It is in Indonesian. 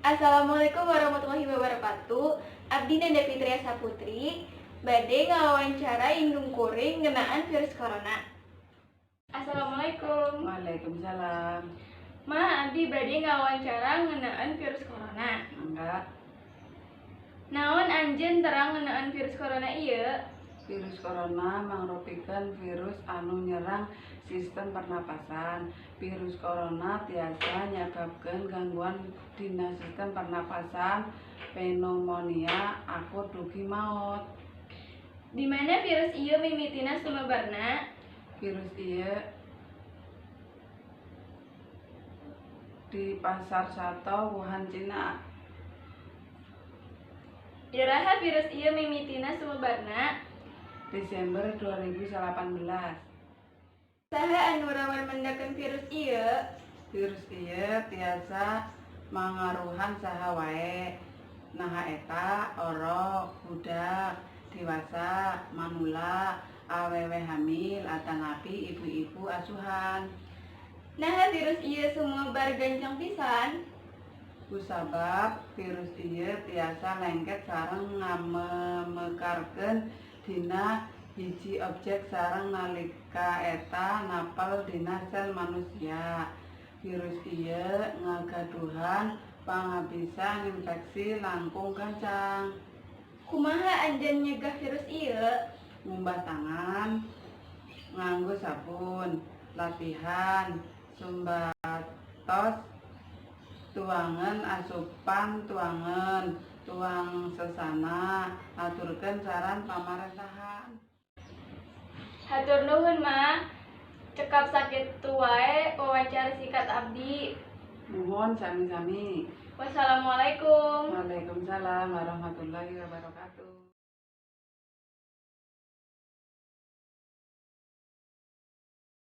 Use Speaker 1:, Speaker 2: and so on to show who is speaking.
Speaker 1: Assalamualaikum warahmatullahi wabarakatuh. Abdi Nanda Fitria Saputri bade ngawawancara indung kuring ngenaan virus corona. Assalamualaikum.
Speaker 2: Waalaikumsalam.
Speaker 1: Ma, abdi bade ngawawancara ngenaan virus corona.
Speaker 2: Enggak,
Speaker 1: Naon anjeun terang ngenaan virus corona ieu?
Speaker 2: virus corona mangrupakeun virus anu nyerang sistem pernapasan. Virus corona tiasa nyababkeun gangguan dina sistem pernapasan, pneumonia akut dugi maot.
Speaker 1: Di mana virus ieu mimitina sumebarna?
Speaker 2: Virus ieu di Pasar Sato Wuhan, Cina.
Speaker 1: Iraha virus ieu mimitina sumebarna?
Speaker 2: Desember 2018.
Speaker 1: Saha anu rawan mendakeun virus ieu?
Speaker 2: Virus ieu tiasa mangaruhan saha wae. Naha eta orok, budak, dewasa, manula, awewe hamil, atanapi ibu-ibu asuhan.
Speaker 1: Naha virus ieu sumebar gancang pisan?
Speaker 2: Kusabab virus ieu tiasa lengket sareng ngamemekarkeun dina hiji objek sareng nalika eta napal dina sel manusia. Virus ieu ngagaduhan pangabisa infeksi langkung gancang.
Speaker 1: Kumaha anjeun nyegah virus ieu?
Speaker 2: Ngumbah tangan, nganggo sabun, latihan, sumbatos, tuangan asupan tuangan, tuang sesana, aturkeun saran pamarentahan.
Speaker 1: Hatur nuhun, Ma. Cekap sakitu wae wawancara sikat abdi.
Speaker 2: Nuhun sami-sami.
Speaker 1: Wassalamualaikum.
Speaker 2: Waalaikumsalam warahmatullahi wabarakatuh.